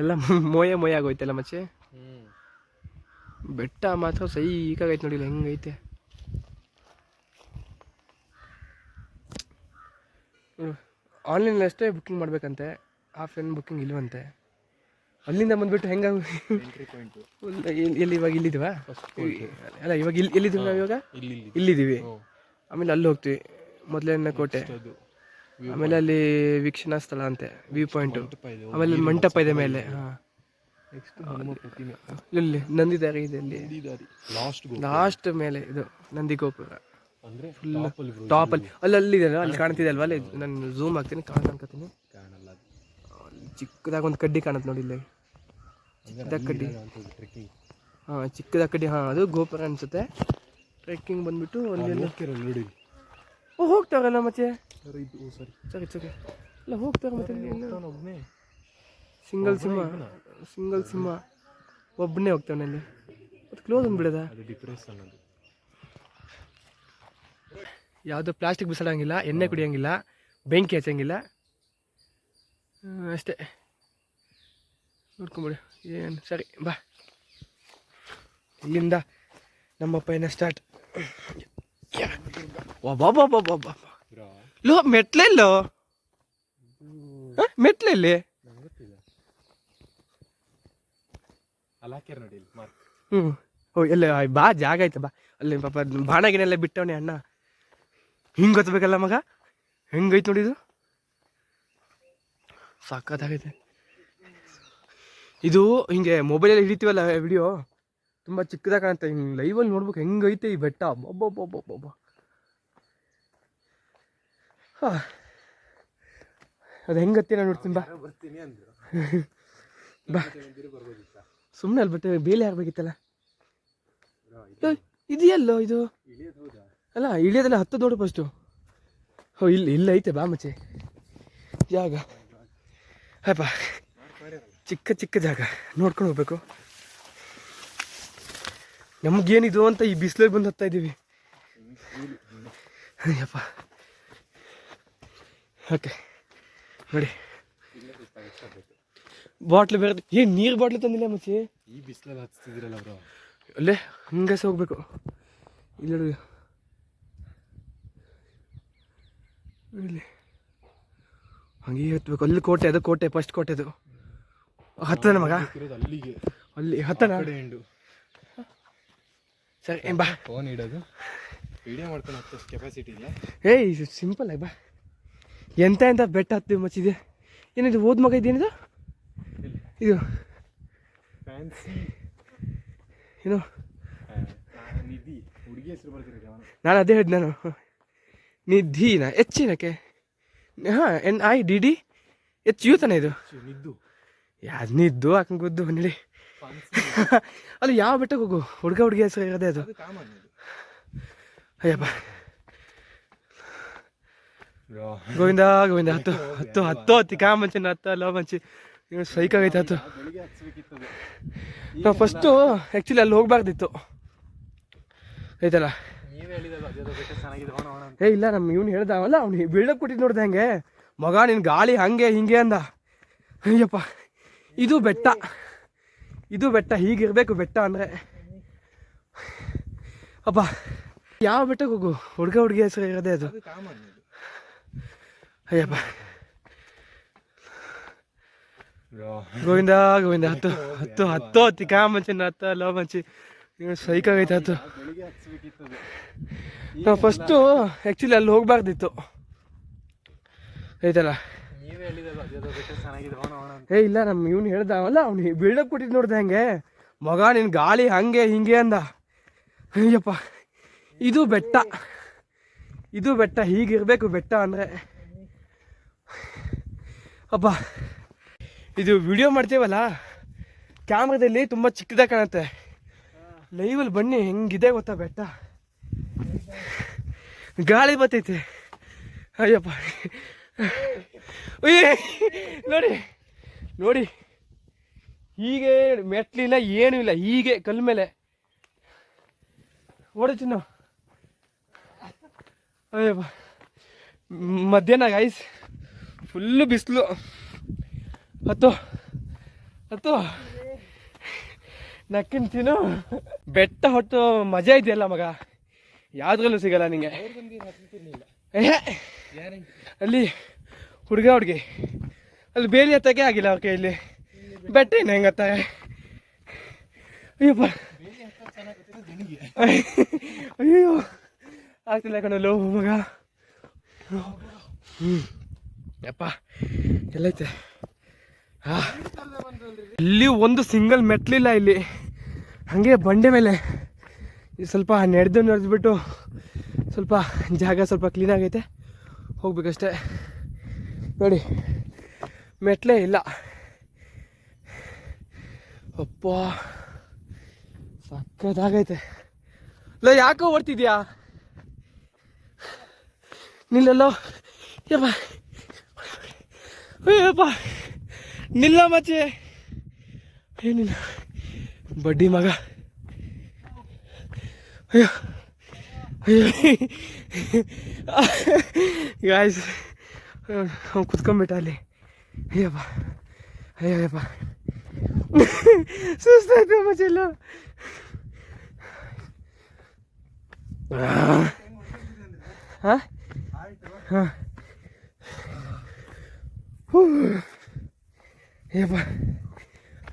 ಎಲ್ಲ ಮೋಯ ಆಗೋಯ್ತಲ್ಲ ಮಚ್ಚೆ. ಬೆಟ್ಟ ಮಾತ್ರ ಸೈಕಾಗೈತೆ ನೋಡಿಲ್ಲ ಹೆಂಗೈತೆ. ಆನ್ಲೈನಲ್ಲಿ ಅಷ್ಟೇ ಬುಕ್ಕಿಂಗ್ ಮಾಡಬೇಕಂತೆ, ಆಫ್ಲೈನ್ ಬುಕ್ಕಿಂಗ್ ಇಲ್ವಂತೆ. ಅಲ್ಲಿಂದ ಬಂದುಬಿಟ್ಟು ಹೆಂಗೆ ಎಲ್ಲಿ ಇವಾಗ ಇಲ್ಲಿದ್ದೀವಾ? ಅಲ್ಲ ಇವಾಗ ಎಲ್ಲಿದ್ದೀವಿ ನಾವು? ಇವಾಗ ಇಲ್ಲಿದ್ದೀವಿ. ಆಮೇಲೆ ಅಲ್ಲಿ ಹೋಗ್ತೀವಿ ಮೊದಲನೇ ಕೋಟೆ, ಆಮೇಲೆ ಅಲ್ಲಿ ವೀಕ್ಷಣಾ ಸ್ಥಳ ಅಂತೆ, ವ್ಯೂ ಪಾಯಿಂಟು, ಆಮೇಲೆ ಮಂಟಪ ಇದೆ ಮೇಲೆ. ಹಾಂ, ಇಲ್ಲಿ ನಂದಿದಾರಿ ಇದೆ, ಅಲ್ಲಿ ಲಾಸ್ಟ್ ಮೇಲೆ ಇದು ನಂದಿ ಗೋಪುರ ಫುಲ್ ಟಾಪಲ್ಲಿ. ಅಲ್ಲಿದೆ ಅಲ್ಲಿ ಕಾಣ್ತಿದೆ ಅಲ್ವಾ? ಅಲ್ಲಿ ನಾನು ಝೂಮ್ ಹಾಕ್ತೀನಿ, ಅನ್ಕೋತೀನಿ. ಚಿಕ್ಕದಾಗ ಒಂದು ಕಡ್ಡಿ ಕಾಣುತ್ತೆ ನೋಡಿ ಇಲ್ಲಿ, ಚಿಕ್ಕದಾಗ ಕಡ್ಡಿ. ಹಾಂ, ಚಿಕ್ಕದಾಗ ಕಡ್ಡಿ. ಹಾಂ, ಅದು ಗೋಪುರ ಅನಿಸುತ್ತೆ. ಟ್ರೆಕ್ಕಿಂಗ್ ಬಂದುಬಿಟ್ಟು ಅಲ್ಲಿ ಹೋಗ್ತಾರಲ್ಲ ಮತ್ತೆ. ಸರಿ ಇಲ್ಲ ಹೋಗ್ತಾರೆ ಮತ್ತೆ. ಸಿಂಗಲ್ ಸಿಂಹ ಒಬ್ಬನೇ ಹೋಗ್ತಾವನೆ ಅಲ್ಲಿ. ಮತ್ತೆ ಕ್ಲೋಸ್ ಅಂದ್ಬಿಡದ. ಯಾವುದೋ ಪ್ಲಾಸ್ಟಿಕ್ ಬಿಸಾಡಂಗಿಲ್ಲ, ಎಣ್ಣೆ ಕುಡಿಯೋಂಗಿಲ್ಲ, ಬೆಂಕಿ ಹಚ್ಚಂಗಿಲ್ಲ, ಅಷ್ಟೇ. ನೋಡ್ಕೊಂಬಿಡಿ ಏನು. ಸರಿ ಬಾ, ಇಲ್ಲಿಂದ ನಮ್ಮ ಪಯಣ ಸ್ಟಾರ್ಟ್. ಬಾಬಾ ಲೋ, ಮೆಟ್ಲೆಲ್ಲೋ ಮೆಟ್ಲಲ್ಲಿ. ಓ ಎಲ್ಲ ಬಾ, ಜಾಗ ಆಯ್ತಾ ಬಾ. ಅಲ್ಲಿ ಪಾಪ ಬಾಣಗಿನೆಲ್ಲ ಬಿಟ್ಟವನೇ ಅಣ್ಣ. ಹಿಂಗೆ ಗೊತ್ತಬೇಕಲ್ಲ ಮಗ, ಹೆಂಗೈತೆ ನೋಡಿದು, ಸಕ್ಕತ್ತಾಗೈತೆ. ಇದು ಹಿಂಗೆ ಮೊಬೈಲಲ್ಲಿ ಹಿಡಿತೀವಲ್ಲ ವಿಡಿಯೋ, ತುಂಬ ಚಿಕ್ಕದಾಗ ಕಾಣುತ್ತೆ. ಹಿಂಗೆ ಲೈವಲ್ಲಿ ನೋಡ್ಬೇಕು ಹೆಂಗೈತೆ ಈ ಬೆಟ್ಟ. ಒಬ್ಬೊಬ್ಬೊಬ್ಬೊಬ್ಬ. ಹಾಂ, ಅದು ಹೆಂಗತ್ತಿ ನಾನು ನೋಡ್ತೀನಿ ಬಾ. ಬಾ ಸುಮ್ಮನೆ ಅಲ್ಲಿ ಬಟ್ಟೆ ಬೇಲೆ ಆಗ್ಬೇಕಿತ್ತಲ್ಲ. ಇದೆಯಲ್ಲೋ ಇದು. ಅಲ್ಲ ಇಳಿಯೋದಲ್ಲ, ಹತ್ತು ದೊಡ್ಡ ಫಸ್ಟು. ಹೋ, ಇಲ್ಲ ಐತೆ ಬಾ ಮಚ್ಚೆ ಜಾಗ. ಅಪ್ಪ ಚಿಕ್ಕ ಜಾಗ ನೋಡ್ಕೊಂಡು ಹೋಗ್ಬೇಕು. ನಮಗೇನಿದು ಅಂತ ಈ ಬಿಸಿಲಲ್ಲಿ ಬಂದು ಹತ್ತಾ ಇದ್ದೀವಿ. ಅಯ್ಯಪ್ಪ. ಓಕೆ ನೋಡಿ, ಬಾಟ್ಲು ಬೇರೆ. ಏನು ನೀರು ಬಾಟ್ಲು ತಂದಿಲ್ಲ ಮಚ್ಚಿ? ಈ ಬಿಸಿಲಲ್ಲಿ ಹಚ್ತಿದ್ದೀರಲ್ಲ ಅವರು, ಅಲ್ಲೇ ಹಂಗೆ ಹೋಗ್ಬೇಕು. ಇಲ್ಲ ಇಲ್ಲಿ ಹಂಗೆ ಹತ್ಬೇಕು. ಅಲ್ಲಿ ಕೋಟೆ, ಅದು ಕೋಟೆ, ಫಸ್ಟ್ ಕೋಟೆ ಅದು. ಹತ್ತದ ಮಗ ಅಲ್ಲಿ ಹತ್ತನ. ಸರಿ ಬಾ. ಫೋನ್ ಇಡೋದು ವಿಡಿಯೋ ಮಾಡ್ಕೊಂಡು ಅಷ್ಟು ಕೆಪಾಸಿಟಿ ಇಲ್ಲ. ಏಯ್ ಸಿಂಪಲ್ ಆಗಿ ಬಾ. ಎಂತ ಬೆಟ್ಟ ಹತ್ತೀವಿ ಮಚ್ಚಿದೆ. ಏನಿದು ಓದ್ ಮಗ ಇದೇನಿದು? ಇದು ಏನು ನಾನು ಅದೇ ಹೇಳಿದ್. ನಾನು ನಿಧಿನ ಹೆಚ್ಚಿನಕ್ಕೆ. ಹಾಂ, NIDD HU ತಾನೆ ಇದು? ಯಾವ್ದು ನಿದ್ದು ಹಾಕೊಂಡು ಗೊದ್ದು ನಡಿ. ಅಲ್ಲಿ ಯಾವ ಬೆಟ್ಟಕ್ಕೆ ಹೋಗು, ಹುಡುಗಿ ಹೆಸರು ಇರೋದೇ ಅದು. ಅಯ್ಯಪ್ಪ ಗೋವಿಂದ ಹತ್ತು ಕಾ ಮಂಚಿನ ಹತ್ತಲ್ಲ ಮಂಚಿ. ಸೈಕಾಗೈತೆ ಹತ್ತು. ನಾವು ಫಸ್ಟು ಆ್ಯಕ್ಚುಲಿ ಅಲ್ಲಿ ಹೋಗ್ಬಾರ್ದಿತ್ತು ಆಯ್ತಲ್ಲ. ಇಲ್ಲ, ನಮ್ಮ ಇವ್ನು ಹೇಳ್ದಾವಲ್ಲ, ಅವ್ನು ಬಿಲ್ಡಪ್ ಕೊಟ್ಟಿದ್ದು ನೋಡ್ದೆ ಹಂಗೆ. ಮಗ ನಿನ್ನ ಗಾಳಿ ಹಂಗೆ ಹಿಂಗೆ ಅಂದ. ಅಯ್ಯಪ್ಪ, ಇದು ಬೆಟ್ಟ ಹೀಗಿರ್ಬೇಕು ಬೆಟ್ಟ ಅಂದರೆ. ಅಪ್ಪ ಯಾವ ಬೆಟ್ಟಕ್ಕೆ ಹೋಗು, ಹುಡುಗಿ ಹೆಸರು ಇರೋದೇ ಅದು. ಅಯ್ಯಪ್ಪ ಗೋವಿಂದ ಹತ್ತು ಕಾ ಮಂಚಿನ ಹತ್ತಲ್ಲ ಮಂಚಿ. ಸೈಕಾಗೈತೆ ಹತ್ತು. ನಾವು ಫಸ್ಟು ಆ್ಯಕ್ಚುಲಿ ಅಲ್ಲಿ ಹೋಗ್ಬಾರ್ದಿತ್ತು ಆಯ್ತಲ್ಲ. ಇಲ್ಲ, ನಮ್ಮ ಇವ್ನು ಹೇಳ್ದಾವಲ್ಲ, ಅವ್ನು ಬಿಲ್ಡಪ್ ಕೊಟ್ಟಿದ್ದು ನೋಡ್ದೆ ಹಂಗೆ. ಮಗ ನಿನ್ನ ಗಾಳಿ ಹಂಗೆ ಹಿಂಗೆ ಅಂದ. ಅಯ್ಯಪ್ಪ, ಇದು ಬೆಟ್ಟ ಹೀಗಿರ್ಬೇಕು ಬೆಟ್ಟ ಅಂದರೆ. ಅಪ್ಪ ಇದು ವಿಡಿಯೋ ಮಾಡ್ತೀವಲ್ಲ ಕ್ಯಾಮ್ರಾದಲ್ಲಿ ತುಂಬ ಚಿಕ್ಕದಾಗಿ ಕಾಣುತ್ತೆ. ಲೈವಲ್ಲಿ ಬನ್ನಿ ಹೆಂಗಿದೆ ಗೊತ್ತಾ ಬೆಟ್ಟ. ಗಾಳಿ ಬರ್ತೈತೆ. ಅಯ್ಯಪ್ಪ ನೋಡಿ ಹೀಗೆ ಮೆಟ್ಲಿಲ್ಲ, ಏನೂ ಇಲ್ಲ, ಹೀಗೆ ಕಲ್ ಮೇಲೆ ಓಡಿಚಿನ್ನು. ಅಯ್ಯಪ್ಪ ಮಧ್ಯಾಹ್ನ ಗೈಸ್ ಫುಲ್ಲು ಬಿಸಿಲು. ಹತ್ತು ಅಥವಾ ನಕ್ಕಿನ ತಿನ್ನು. ಬೆಟ್ಟ ಹೊತ್ತು ಮಜಾ ಇದೆಯಲ್ಲ ಮಗ, ಯಾವ್ದ್ರಲ್ಲೂ ಸಿಗಲ್ಲ ನಿಂಗೆ. ಅಲ್ಲಿ ಹುಡುಗಿ ಅಲ್ಲಿ ಬೇಲಿ ಹತ್ತಕ್ಕೆ ಆಗಿಲ್ಲ ಅವ್ರ ಕೈಯಲ್ಲಿ. ಬೆಟ್ಟ ಏನು ಹೆಂಗೆ ಹತ್ತಾರೆ? ಅಯ್ಯಪ್ಪ, ಅಯ್ಯೋ ಆಗ್ತಿಲ್ಲ ಕಣಲ್ಲೋ ಮಗ. ಯಪ್ಪ ಎಲ್ಲೈತೆ. ಇಲ್ಲಿ ಒಂದು ಸಿಂಗಲ್ ಮೆಟ್ಲಿಲ್ಲ ಇಲ್ಲಿ, ಹಾಗೆ ಬಂಡೆ ಮೇಲೆ ಸ್ವಲ್ಪ ನಡೆದ್ಬಿಟ್ಟು ಸ್ವಲ್ಪ ಜಾಗ ಸ್ವಲ್ಪ ಕ್ಲೀನ್ ಆಗೈತೆ, ಹೋಗ್ಬೇಕಷ್ಟೆ. ನೋಡಿ ಮೆಟ್ಲೇ ಇಲ್ಲ. ಅಪ್ಪ ಸಕ್ಕತ್ತಾಗೈತೆ. ಇಲ್ಲ ಯಾಕೋ ಓಡ್ತಿದ್ಯಾ? ನಿಲ್ಲಲ್ಲೋ ಯಪ್ಪ, ಅಯ್ಯಪ್ಪ ನಿಲ್ಲ ಮಚ್ಚೆ. ಏನಿಲ್ಲ ಬಡ್ಡಿ ಮಗ. ಅಯ್ಯೋ ಅಯ್ಯೋ ಗಾಯ್ಸ್, ಅವ್ನು ಕುತ್ಕೊಂಡ್ಬಿಟ್ಟ ಅಲ್ಲಿ. ಅಯ್ಯಪ್ಪ ಅಯ್ಯಪ್ಪ ಸುಸ್ತಾಯ್ತು ಮಚ್ಚೆಲ್ಲ. ಹಾಂ ಹಾಂ ಅಯ್ಯಪ್ಪ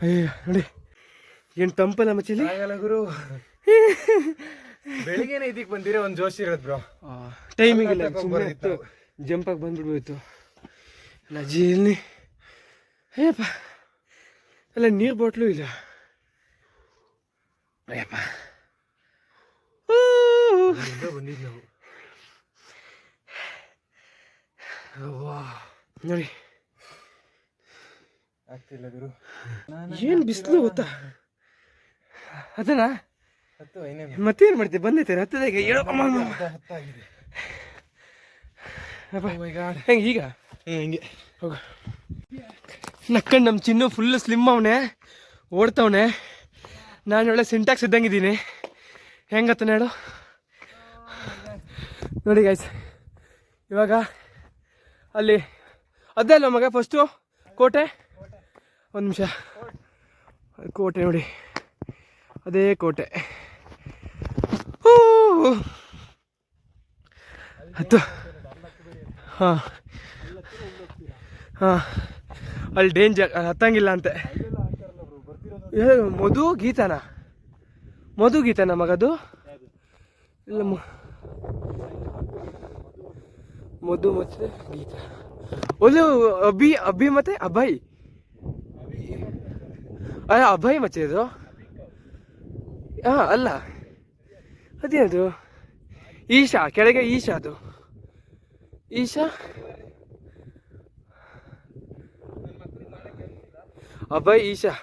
ಅಯ್ಯೋ ನೋಡಿ ಏನು ತಂಪಲ್ಲ ಮಚ್ಚಲಿ. ಆಗಲ್ಲ ಗುರು, ಬೆಳಿಗ್ಗೆನೇ ಇದಕ್ಕೆ ಬಂದಿರೋ ಒಂದು ಜೋಶ್ ಇರೋದು ಬ್ರೋ. ಟೈಮಿಂಗ್ ಇಲ್ಲ, ಜಂಪಾಗಿ ಬಂದ್ಬಿಡ್ಬೋಯ್ತು. ನಜಿಯಲ್ಲಿ ಅಯ್ಯಪ್ಪ ಅಲ್ಲ ನೀರು ಬಾಟ್ಲು ಇಲ್ಲ. ಅಯ್ಯಪ್ಪ ಬಂದಿದ್ದು ನಾವು ನೋಡಿ. ಆಗ್ತಿಲ್ಲ ಗುರು, ಏನು ಬಿಸಿಲು ಗೊತ್ತಾ? ಅದನ್ನ ಮತ್ತೇನು ಮಾಡ್ತೀವಿ, ಬಂದೈತೆ ಹತ್ತದಾಗೆ ಹೆಂಗೆ ಈಗ ಹಿಂಗೆ ಹೋಗ. ನಕ್ಕಂಡು ನಮ್ಮ ಚಿನ್ನು ಫುಲ್ ಸ್ಲಿಮ್ ಅವನೇ, ಓಡ್ತವನೆ. ನಾನು ಒಳ್ಳೆ ಸಿಂಟ್ಯಾಕ್ಸ್ ಇದ್ದಂಗಿದ್ದೀನಿ. ಹೆಂಗತ್ತ ಹೇಳು ನೋಡಿ ಗಾಯ್ಸ್. ಇವಾಗ ಅಲ್ಲಿ ಅದೇ ಅಲ್ಲ ಮಗ ಫಸ್ಟು ಕೋಟೆ. ಒಂದು ನಿಮಿಷ, ಕೋಟೆ ನೋಡಿ, ಅದೇ ಕೋಟೆ. ಹತ್ತು ಹಾಂ ಹಾಂ ಅಲ್ಲಿ ಡೇಂಜರ್, ಹತ್ತಂಗಿಲ್ಲ ಅಂತೆ. ಮಧು ಗೀತಾನ ಮಗದು ಇಲ್ಲ, ಮಧು ಮತ್ತೆ ಗೀತಾ. ಒಳ್ಳೆ ಅಭಿ ಮತ್ತೆ ಅಭಯ್. ಅಭಯ್ ಮಚ್ಚೆ ಇದು. ಹಾಂ ಅಲ್ಲ ಅದೇನದು, ಈಶಾ ಕೆಳಗೆ, ಈಶಾ ಅದು ಈಶಾ. ಅಭಯ್ ಈಶಾ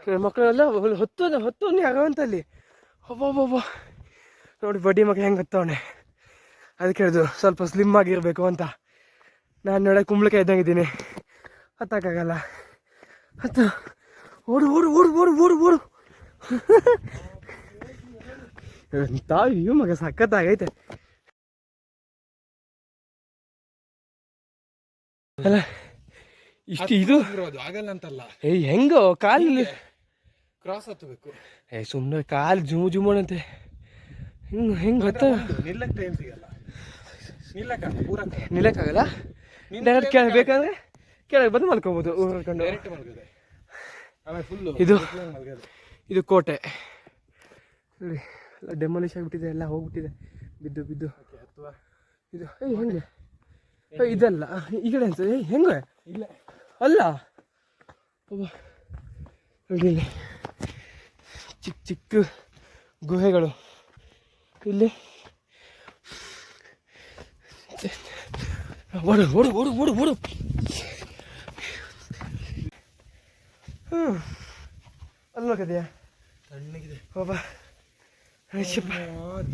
ನನ್ನ ಮಕ್ಕಳೆಲ್ಲ ಹೊತ್ತವನೇ ಆಗವಂತಲ್ಲಿ. ಒಬ್ಬೊಬ್ಬೊಬ್ಬ ನೋಡಿ ಬಡ್ಡಿ ಮಗ ಹೆಂಗೆ ಹತ್ತವನೆ. ಅದಕ್ಕೆ ಹೇಳಿದ್ರು ಸ್ವಲ್ಪ ಸ್ಲಿಮ್ ಆಗಿರಬೇಕು ಅಂತ. ನಾನು ನೋಡ ಕುಂಬಳಕಾಯಿ ಇದ್ದಂಗಿದ್ದೀನಿ, ಹತ್ತಕ್ಕಾಗಲ್ಲ. ಹತ್ತು ಓಡು ಓಡು ಓಡು ಓಡು ಓಡು ಓಡು ತಾವು ಮಗ ಸಖತ್ತಾಗೈತೆ ಅಲ್ಲ. ಇಷ್ಟು ಇದು ಆಗಲ್ಲ ಅಂತಲ್ಲ, ಹೆಂಗೋ ಕಾಲು ಕ್ರಾಸ್ ಹತ್ತಬೇಕು. ಸುಮ್ಮನೆ ಕಾಲು ಜುಮುಣಂತೆ ಹೆಂಗೆ ಹತ್ತ. ನಿಲ್ಲಕ್ಕಾಗಲ್ಲ. ಡೈರೆಕ್ಟ್ ಕೆಳಗೆ ಬೇಕಾದ್ರೆ ಕೆಳಗೆ ಬಂದು ಮಲ್ಕೋಬೋದು ಊರ್ಕೊಂಡು. ಇದು ಕೋಟೆ ನೋಡಿ, ಡೆಮಾಲಿಷ್ ಆಗಿಬಿಟ್ಟಿದೆ, ಎಲ್ಲ ಹೋಗ್ಬಿಟ್ಟಿದೆ ಬಿದ್ದು ಬಿದ್ದು. ಇದು ಹೆಂಗೆ ಇದಲ್ಲ ಈ ಕಡೆ ಅನ್ಸದೆ ಹೆಂಗೆ ಇಲ್ಲ ಅಲ್ಲ. ನೋಡಿ ಇಲ್ಲಿ ಚಿಕ್ಕ ಚಿಕ್ಕ ಗುಹೆಗಳು ಇಲ್ಲಿ. ಓಡು ಓಡು ಓಡು ಓಡು ಓಡು. ಅಲ್ಲಿ ನೋಡಿದ್ಯಾ ತಣ್ಣಗಿದೆ ಬಾಬಾ.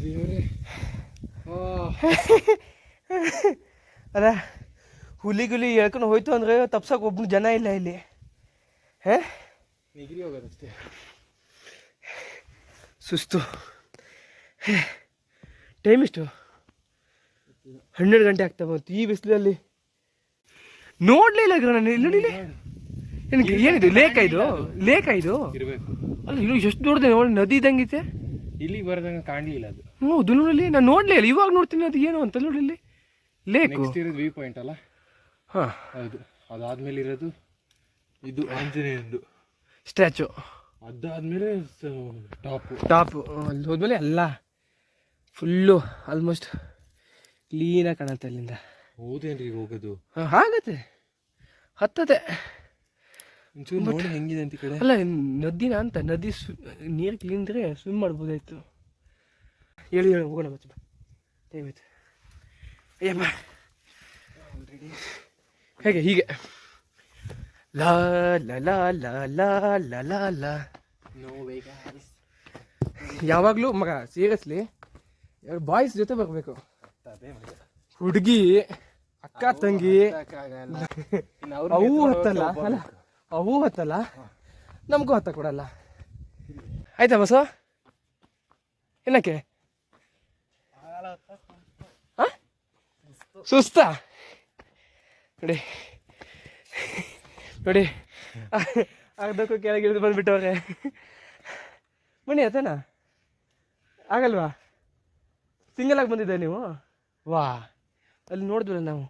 ದೇವ್ರೆ ಅಲ್ಲ, ಹುಲಿ ಗುಲಿ ಹೇಳ್ಕೊಂಡು ಹೋಯ್ತು ಅಂದ್ರೆ ತಪ್ಸಕ್ಕೆ ಒಬ್ಬನು ಜನ ಇಲ್ಲ ಇಲ್ಲಿ. ನಿಗಿರಿ ಹೋಗೋದಷ್ಟೇ, ಸುಸ್ತು. ಟೈಮ್ ಎಷ್ಟು? 12 ಗಂಟೆ ಆಗ್ತಾ ಬಂತು ಈ ಬಿಸಿಲಲ್ಲಿ. ನೋಡ್ಲೇ ಇಲ್ಲ ನಾನು ಇಲ್ಲಿ. ಏನಿದು ಲೇಕ ಇದು ಇರಬೇಕು. ಅಲ್ಲ ಇದು ಎಷ್ಟು ದೊಡ್ಡದೆ ನೋಡಿ, ನದಿ ಇದ್ದಂಗೈತೆ. ಇಲ್ಲಿ ಬರದಂಗ ಕಾಣ್ಲಿಲ್ಲ ಅದು. ಹೌದು ನೋಡಿ, ನಾನು ನೋಡ್ಲೇ ಇಲ್ಲ, ಇವಾಗ ನೋಡ್ತೀನಿ ಅದು ಏನು ಅಂತ ನೋಡಿ. ಇಲ್ಲಿ ಲೇಕ್ ನೆಕ್ಸ್ಟ್ ಇರೋದು ವ್ಯೂ ಪಾಯಿಂಟ್ ಅಲ್ಲ. ಹಾಂ ಹೌದು. ಅದಾದ್ಮೇಲೆ ಇರೋದು ಇದು ಆಂಜನೇಯಂದು ಸ್ಟ್ಯಾಚು. ಅದಾದ್ಮೇಲೆ ಟಾಪು ಅಲ್ಲಿ ಹೋದ್ಮೇಲೆ ಎಲ್ಲ ಫುಲ್ಲು ಆಲ್ಮೋಸ್ಟ್ ಕ್ಲೀನಾಗಿ ಕಾಣುತ್ತೆ ಅಲ್ಲಿಂದ. ಹೌದೇನ್ರಿ ಹೋಗೋದು? ಆಗತ್ತೆ, ಹತ್ತದೆ. ಒಂಚೂರು ನೋಡಿ ಹೆಂಗಿದೆ ಅಂತ ಈ ಕಡೆ. ಅಲ್ಲ ನದಿನ ಅಂತ, ನದಿ ನೀರು ಕ್ಲೀನ್ ಇದ್ರೆ ಸ್ವಿಮ್ ಮಾಡ್ಬೋದಾಯ್ತು. ಹೇಳಿ ಹೋಗೋಣ ಬಚ್ಚ, ಟೈಮ್ ಆಯ್ತು. ಅಯ್ಯಪ್ಪ ಹೇಗೆ ಹೀಗೆ ಲಾ ಲಾ ಲಾ ಲಾ ಲಾ ಲಾ ಲಾ ಲಾ. ಯಾವಾಗಲೂ ಮಗ ಸೀರಿಯಸ್ಲಿ ಬಾಯ್ಸ್ ಜೊತೆ ಬರಬೇಕು. ಹುಡುಗಿ ಅಕ್ಕ ತಂಗಿ ಅವು ಹತ್ತಲ್ಲ, ಅಲ್ಲ ಅವು ಹತ್ತಲ್ಲ, ನಮಗೂ ಹತ್ತ ಕೊಡಲ್ಲ. ಆಯ್ತಾ ಬಸ? ಏನಕ್ಕೆ ಸುಸ್ತಾ? ನೋಡಿ ನೋಡಿ, ಅರ್ಧಕ್ಕೂ ಕೆಳಗೆ ಇಳಿದು ಬಂದ್ಬಿಟ್ಟವ್ರೆ. ಬನ್ನಿ ಆತನ ಆಗಲ್ವಾ? ಸಿಂಗಲ್ ಆಗಿ ಬಂದಿದ್ದೆ ನೀವು? ವಾ, ಅಲ್ಲಿ ನೋಡಿದ್ವಲ್ಲ ನಾವು,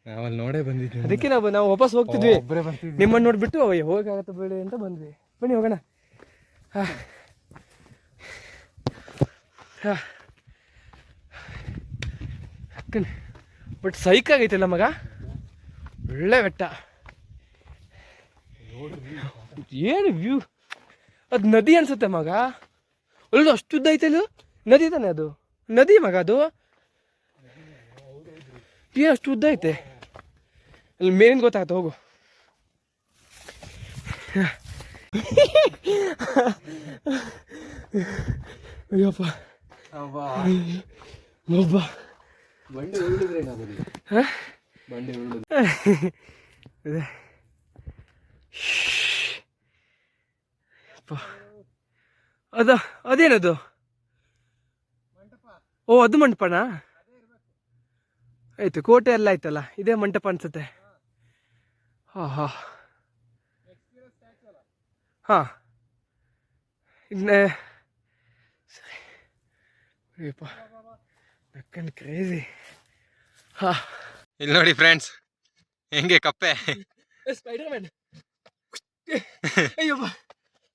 ನಾವಲ್ಲಿ ನೋಡೇ ಬಂದಿದ್ವಿ. ಅದಕ್ಕೆ ನಾವು ವಾಪಸ್ ಹೋಗ್ತಿದ್ವಿ, ನಿಮ್ಮನ್ನು ನೋಡ್ಬಿಟ್ಟು ಹೋಗಕ್ಕಾಗತ್ತ ಬೇಡ ಅಂತ ಬಂದ್ವಿ. ಬನ್ನಿ ಹೋಗೋಣ. ಹಾಂ ಹಾಂ, ಬಟ್ ಸೈಕ್ ಆಗೈತಲ್ಲ ಮಗ, ಒಳ್ಳೆ ಬೆಟ್ಟ. ಏನು ವ್ಯೂ, ಅದು ನದಿ ಅನ್ಸುತ್ತೆ ಮಗ. ಒಳ್ಳೆ ಅಷ್ಟು ಉದ್ದ ಐತೆ, ಅದು ನದಿ ತಾನೆ, ಅದು ನದಿ ಮಗ, ಅದು ಏನು ಅಷ್ಟು ಉದ್ದ ಐತೆ. ಅಲ್ಲಿ ಮೇಲಿಂದ ಗೊತ್ತಾಗತ್ತೆ, ಹೋಗು. ಅಯ್ಯಪ್ಪ ಒಬ್ಬ ಬಂಡೆ ಉರುಳಿದ್ರೆ ಬಂಡೆ ಉರುಳಿದ್ರೆ ಅದೇನದು? ಓ, ಅದು ಮಂಟಪನಾ? ಆಯ್ತು, ಕೋಟೆ ಎಲ್ಲ ಆಯ್ತಲ್ಲ, ಇದೇ ಮಂಟಪ ಅನ್ಸುತ್ತೆ. ಹಾಂ ಹಾಂ ಹಾಂ, ಇನ್ನೇ ಅಯ್ಯಪ್ಪ ನಕ್ಕಂಡು ಕ್ರೇಜಿ. ಹಾಂ, ಇಲ್ಲಿ ನೋಡಿ ಫ್ರೆಂಡ್ಸ್, ಹೆಂಗೆ ಕಪ್ಪೆ. ಸ್ಪೈಡರ್ಮ್ಯಾನ್. ಅಯ್ಯಪ್ಪ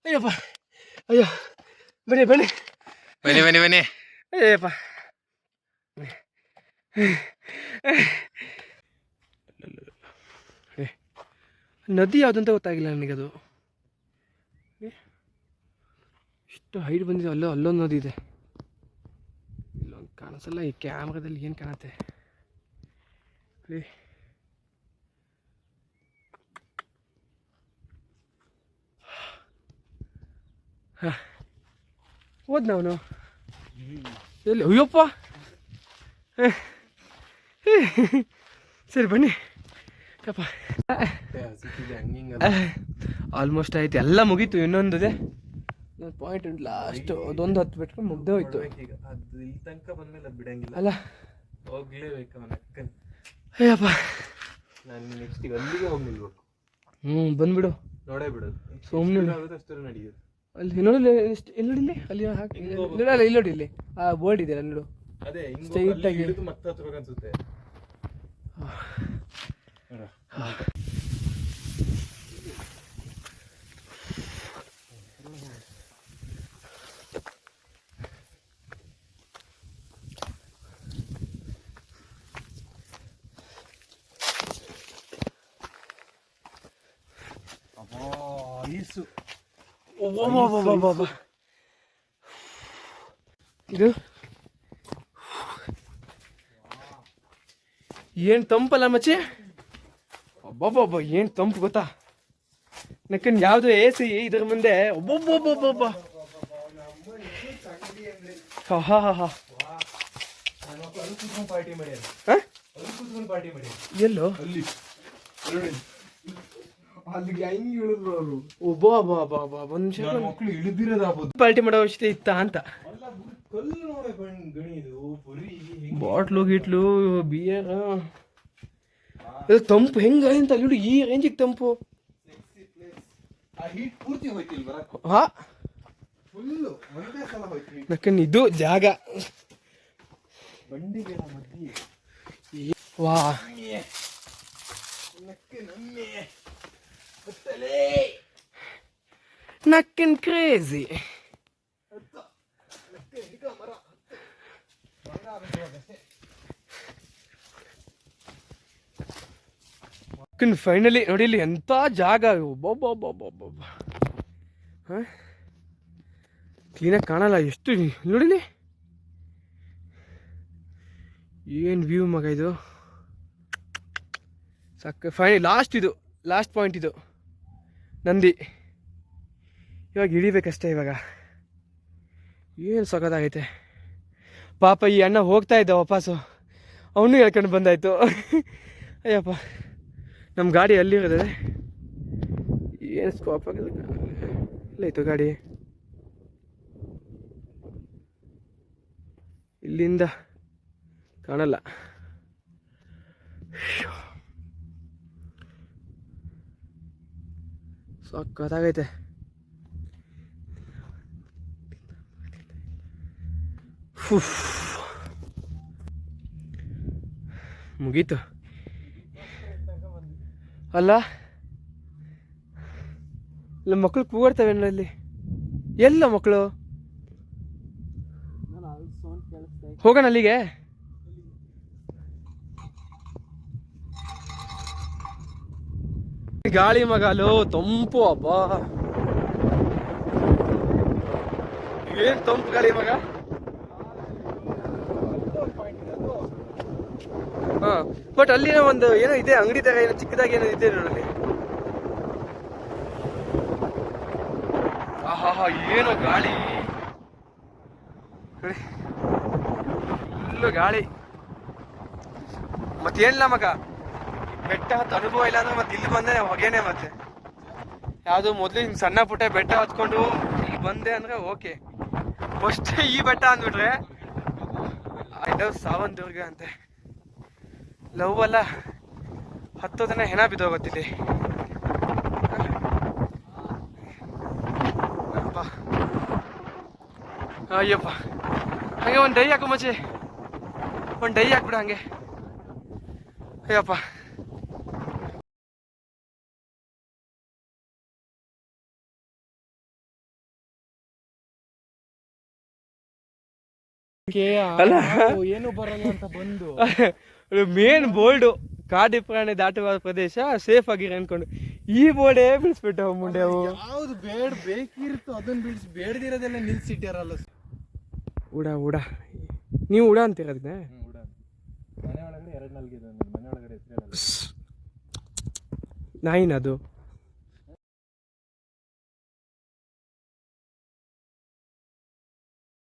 ಅಯ್ಯಪ್ಪ ಅಯ್ಯೋ, ಬನ್ನಿ ಬನ್ನಿ ಬನ್ನಿ ಬನ್ನಿ ಬನ್ನಿ. ಅಯ್ಯಪ್ಪ, ನದಿ ಯಾವುದಂತ ಗೊತ್ತಾಗಿಲ್ಲ ನನಗದು. ಇಷ್ಟು ಹೈಟ್ ಬಂದಿದೆ. ಅಲ್ಲೊಂದು ನದಿ ಇದೆ, ಇಲ್ಲೊಂದು ಕಾಣಿಸಲ್ಲ. ಈ ಕ್ಯಾಮ್ರಾದಲ್ಲಿ ಏನು ಕಾಣುತ್ತೆ? ಹಾಂ, ಹೋದ್ ಅವನು ಎಲ್ಲಿ? ಅಯ್ಯಪ್ಪ, ಸರಿ ಬನ್ನಿ. ಯಪ್ಪ ಆಲ್ಮೋಸ್ಟ್ ಆಯ್ತು, ಎಲ್ಲ ಮುಗೀತು. ಇನ್ನೊಂದಿದೆ ಪಾಯಿಂಟ್ ಉಂಟು, ಲಾಸ್ಟ್ ಅದೊಂದು ಹತ್ತು ಬಿಟ್ಕೊಂಡು ಮುಗ್ದೇ ಹೋಯ್ತು. ಇಲ್ಲಿ ತನಕ ಬಂದ್ಮೇಲೆ ಬಿಡಂಗಿಲ್ಲ ಅಲ್ಲ, ಹೋಗ್ಲೇಬೇಕು ಅವನ ಅಕ್ಕನ್. ಅಯ್ಯಪ್ಪ, ನಾನು ನೆಕ್ಸ್ಟ್ ಅಲ್ಲಿಗೆ ಹೋಗಿ ನಿಲ್ಬೇಕು. ಬಂದ್ಬಿಡು, ನೋಡೇ ಬಿಡೋದು. ಸುಮ್ಮನೆ ಅಷ್ಟು ನಡೆಯೋದು. ಅಲ್ಲಿ ನೋಡಿ, ಎಲ್ಲಿ ನೋಡಿಲ್ಲಿ, ಅಲ್ಲಿ ಹಾಕಿ ಇಲ್ಲ, ಇಲ್ಲಿ ನೋಡಿ, ಇಲ್ಲಿ ಆ ಬೋರ್ಡ್ ಇದೆ ನೋಡು. ಅದೇ ಸ್ಟ್ರೈಟ್ ಆಗಿ ಮತ್ತೆ ಹತ್ಬೇಕು ಅನ್ಸುತ್ತೆ. ಐಸು, ಇದು ಏನು ತಂಪಲ್ಲ ಮಚ್ಚಿ. ಒಬ್ಬೊಬ್ಬೊಬ್ಬ ಏನು ತಂಪು ಗೊತ್ತಾ? ನಕ್ಕನ್ ಯಾವುದು ಎ ಸಿ ಇದ್ರ ಮುಂದೆ ಒಬ್ಬೊಬ್ಬೊಬ್ಬೊಬ್ಬ. ಹಾ ಹಾ ಹಾ ಹಾ, ಎಲ್ಲೋ ಪಾರ್ಟಿ ಮಾಡೋ ಅವಶ್ಯಕತೆ ಇತ್ತ ಅಂತ. ಬಾಟ್ಲು ಗಿಟ್ಲು ಬಿಯರ್ ತಂಪು ಹೆಂಗ ಅಂತ ಅಲ್ಲಿ, ಈ ರೇಂಜಿಗೆ ತಂಪು. ಆ ಹೀಟ್ ಪೂರ್ತಿ ಹೋಯ್ತಿಲ್ವರ ಹಾ ಫುಲ್ಲು ಒಂದೇ ಸಲ ಹೋಯ್ತು heat. ನಕ್ಕನ್ ಇದು ಜಾಗ ಬಂಡಿಗಳ ಮಧ್ಯೆ ವಾ ನಕ್ಕೆ ನಮ್ಮೆ ಹತ್ತಲೇ ನಕ್ಕನ್ ಕ್ರೇಜಿ ನಕ್ಕೆ ಹಿಡಿಕ ಮರ ನಕ್ಕನ್ ಫೈನಲಿ ನೋಡಿ ಇಲ್ಲಿ ಎಂಥ ಜಾಗ ಒಬ್ಬೊಬ್ಬೊಬ್ಬೊಬ್ಬೊಬ್ಬ ಹಾಂ ಕ್ಲೀನಾಗಿ ಕಾಣಲ್ಲ ಎಷ್ಟು ನೋಡಿಲಿ ಏನು ವ್ಯೂ ಮಗ ಇದು ಸಾಕು ಫೈನಲ್ ಲಾಸ್ಟ್ ಪಾಯಿಂಟ್ ಇದು ನಂದಿ ಇವಾಗ ಇಳಿಬೇಕಷ್ಟೇ ಇವಾಗ ಏನು ಸಖತ್ತಾಗೈತೆ ಪಾಪ ಈ ಅಣ್ಣ ಹೋಗ್ತಾ ಇದ್ದ ವಾಪಸ್ಸು ಅವನು ಹೇಳ್ಕೊಂಡು ಬಂದಾಯ್ತು ಅಯ್ಯಪ್ಪ ನಮ್ಮ ಗಾಡಿ ಅಲ್ಲಿರೋದೆ ಏನು ಸ್ಟಾಪ್ ಆಗಿದೆ ಇಲ್ಲೈತು ಗಾಡಿ ಇಲ್ಲಿಂದ ಕಾಣಲ್ಲ ಸಖತ್ತಾಗೈತೆ ಮುಗೀತು ಅಲ್ಲ ಇಲ್ಲ ಮಕ್ಕಳು ಕೂಗಾಡ್ತವೆ ಅಲ್ಲಿ ಎಲ್ಲ ಮಕ್ಕಳು ಹೋಗೋಣ ಅಲ್ಲಿಗೆ ಗಾಳಿ ಮಗಲು ತಂಪು ಅಬ್ಬಾ ಏನ್ ತಂಪು ಗಾಳಿ ಮಗ ಹಾ ಬಟ್ ಅಲ್ಲಿನ ಒಂದು ಏನೋ ಇದೆ ಅಂಗಡಿ ತರ ಏನೋ ಚಿಕ್ಕದಾಗಿ ಏನೋ ಇದೆ ನೋಡಲ್ಲಿ ಆಹಾ ಏನೋ ಗಾಳಿ ಫುಲ್ಲು ಗಾಳಿ ಮತ್ತೇನಿಲ್ಲ ಮಗ ಬೆಟ್ಟ ಹತ್ತು ಅನುಭವ ಇಲ್ಲ ಅಂದ್ರೆ ಮತ್ತೆ ಇಲ್ಲಿ ಬಂದೆ ಹೊಗೆನೆ ಮತ್ತೆ ಯಾವುದು ಮೊದಲು ಹಿಂಗೆ ಸಣ್ಣ ಪುಟ್ಟ ಬೆಟ್ಟ ಹತ್ಕೊಂಡು ಇಲ್ಲಿ ಬಂದೆ ಅಂದ್ರೆ ಓಕೆ ಫಸ್ಟ್ ಈ ಬೆಟ್ಟ ಅಂದ್ಬಿಟ್ರೆ ಐ ಲವ್ ಸಾವಂತುರ್ಗ ಅಂತೆ ಲವ್ ಅಲ್ಲ ಹತ್ತೋದನ್ನ ಹೆಣ ಬಿದ್ದೋಗತ್ತಿಲ್ಲಿ ಅಯ್ಯಪ್ಪ ಹಂಗೆ ಒಂದು ಡೈ ಹಾಕು ಮಚ್ಚಿ ಒಂದು ಡೈ ಹಾಕ್ಬಿಡ ಹಂಗೆ ಅಯ್ಯಪ್ಪ ಅಲ್ಲ ಏನು ಬರಲ್ಲ ಅಂತ ಬಂದು ಮೇನ್ ಬೋಲ್ಡು ಕಾಡು ಪ್ರಾಣಿ ದಾಟುವ ಪ್ರದೇಶ ಸೇಫ್ ಆಗಿರ ಅನ್ಕೊಂಡು ಈ ಬೋರ್ಡೇ ಬಿಡಿಸ್ಬಿಟ್ಟು ಮುಂಡೆ ಅವು ಯಾವ್ದು ಬೇಕಿರ್ತು ಅದನ್ನ ಬಿಡಿಸಿ ಬೇಡದಿರೋದೆಲ್ಲ ನಿಲ್ಸಿಟ್ಟಾರಲ್ಲ ಉಡ ನೀವು ಉಡ ಅಂತೀರ ಅದನ್ನ ಮನೆ ಒಳಗಡೆ 2 ನಾಲ್ಗಿದೆ ಮನೆ ಒಳಗಡೆ ನಾಯಿನ ಅದು